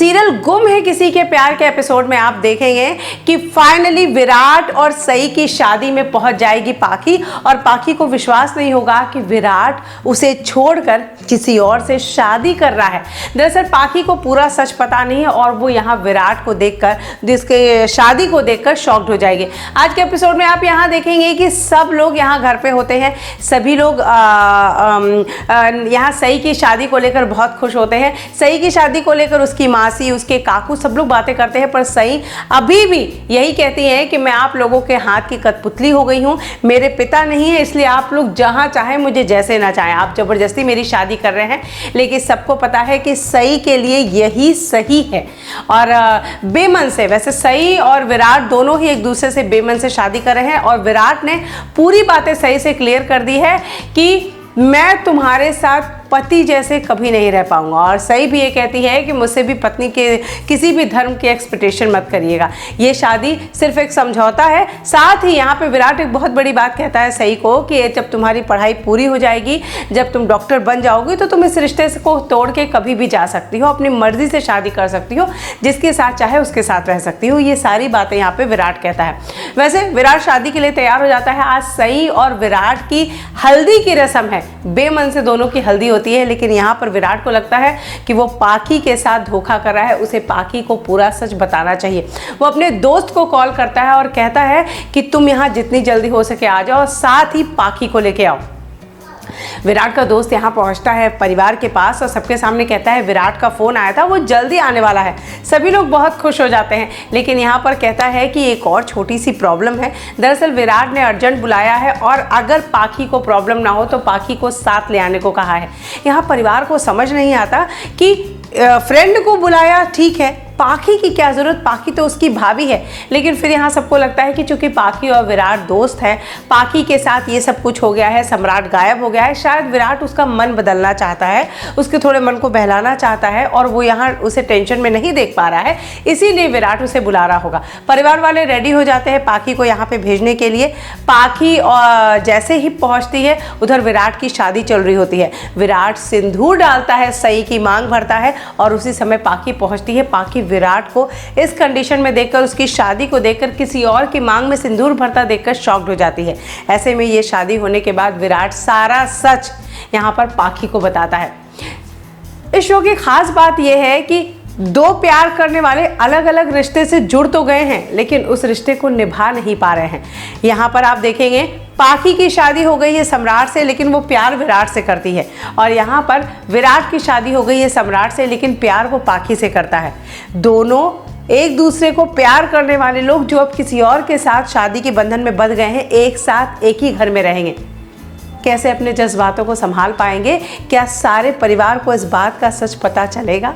Serial गुम है किसी के प्यार के एपिसोड में आप देखेंगे कि फाइनली विराट और सई की शादी में पहुंच जाएगी पाखी, और पाखी को विश्वास नहीं होगा कि विराट उसे छोड़कर किसी और से शादी कर रहा है। दरअसल पाखी को पूरा सच पता नहीं है और वो यहाँ विराट को देखकर, जिसके शादी को देखकर शॉक्ड हो जाएगी। आज के एपिसोड में आप यहाँ देखेंगे कि सब लोग यहाँ घर पे होते हैं, सभी लोग यहाँ सई की शादी को लेकर बहुत खुश होते हैं। सई की शादी को लेकर उसकी मासी, उसके काकू सब लोग बातें करते हैं, पर सई अभी भी यही कहती है कि मैं आप लोगों के हाथ की कठपुतली हो गई हूँ, मेरे पिता नहीं है, इसलिए आप लोग जहाँ चाहें मुझे जैसे ना चाहें, आप जबरदस्ती मेरी शादी कर रहे हैं। लेकिन सबको पता है कि सई के लिए यही सही है। और बेमन से, वैसे सई और विराट दोनों ही एक दूसरे से बेमन से शादी कर रहे हैं, और विराट ने पूरी बातें सई से क्लियर कर दी है कि मैं तुम्हारे साथ पति जैसे कभी नहीं रह पाऊंगा। और सई भी ये कहती है कि मुझसे भी पत्नी के किसी भी धर्म की एक्सपेक्टेशन मत करिएगा, ये शादी सिर्फ एक समझौता है। साथ ही यहाँ पे विराट एक बहुत बड़ी बात कहता है सई को कि जब तुम्हारी पढ़ाई पूरी हो जाएगी, जब तुम डॉक्टर बन जाओगी, तो तुम इस रिश्ते को तोड़ के कभी भी जा सकती हो, अपनी मर्जी से शादी कर सकती हो, जिसके साथ चाहे उसके साथ रह सकती हो। ये सारी बातें यहाँ पे विराट कहता है। वैसे विराट शादी के लिए तैयार हो जाता है। आज सई और विराट की हल्दी की रस्म है, बेमन से दोनों की हल्दी होती है। लेकिन यहाँ पर विराट को लगता है कि वो पाखी के साथ धोखा कर रहा है, उसे पाखी को पूरा सच बताना चाहिए। वो अपने दोस्त को कॉल करता है और कहता है कि तुम यहाँ जितनी जल्दी हो सके आ जाओ, साथ ही पाखी को लेके आओ। विराट का दोस्त यहाँ पहुँचता है परिवार के पास और सबके सामने कहता है विराट का फ़ोन आया था, वो जल्दी आने वाला है। सभी लोग बहुत खुश हो जाते हैं, लेकिन यहाँ पर कहता है कि एक और छोटी सी प्रॉब्लम है। दरअसल विराट ने अर्जेंट बुलाया है और अगर पाखी को प्रॉब्लम ना हो तो पाखी को साथ ले आने को कहा है। यहाँ परिवार को समझ नहीं आता कि फ्रेंड को बुलाया ठीक है, पाखी की क्या ज़रूरत, पाखी तो उसकी भाभी है। लेकिन फिर यहाँ सबको लगता है कि चूंकि पाखी और विराट दोस्त है, पाखी के साथ ये सब कुछ हो गया है, सम्राट गायब हो गया है, शायद विराट उसका मन बदलना चाहता है, उसके थोड़े मन को बहलाना चाहता है और वो यहाँ उसे टेंशन में नहीं देख पा रहा है, इसीलिए विराट उसे बुला रहा होगा। परिवार वाले रेडी हो जाते हैं पाखी को यहाँ पे भेजने के लिए। पाखी जैसे ही पहुँचती है उधर विराट की शादी चल रही होती है। विराट सिंदूर डालता है, सई की मांग भरता है और उसी समय पाखी पहुँचती है। पाखी विराट को इस कंडीशन में देखकर, उसकी शादी को देखकर, किसी और की मांग में सिंदूर भरता देखकर शॉक्ड हो जाती है। ऐसे में ये शादी होने के बाद विराट सारा सच यहाँ पर पाखी को बताता है। इस शो की खास बात यह है कि दो प्यार करने वाले अलग अलग रिश्ते से जुड़ तो गए हैं, लेकिन उस रिश्ते को निभा नहीं पा रहे हैं। यहाँ पर आप देखेंगे पाखी की शादी हो गई है सम्राट से, लेकिन वो प्यार विराट से करती है, और यहाँ पर विराट की शादी हो गई है सम्राट से, लेकिन प्यार वो पाखी से करता है। दोनों एक दूसरे को प्यार करने वाले लोग जो अब किसी और के साथ शादी के बंधन में बंध गए हैं, एक साथ एक ही घर में रहेंगे। कैसे अपने जज्बातों को संभाल पाएंगे? क्या सारे परिवार को इस बात का सच पता चलेगा?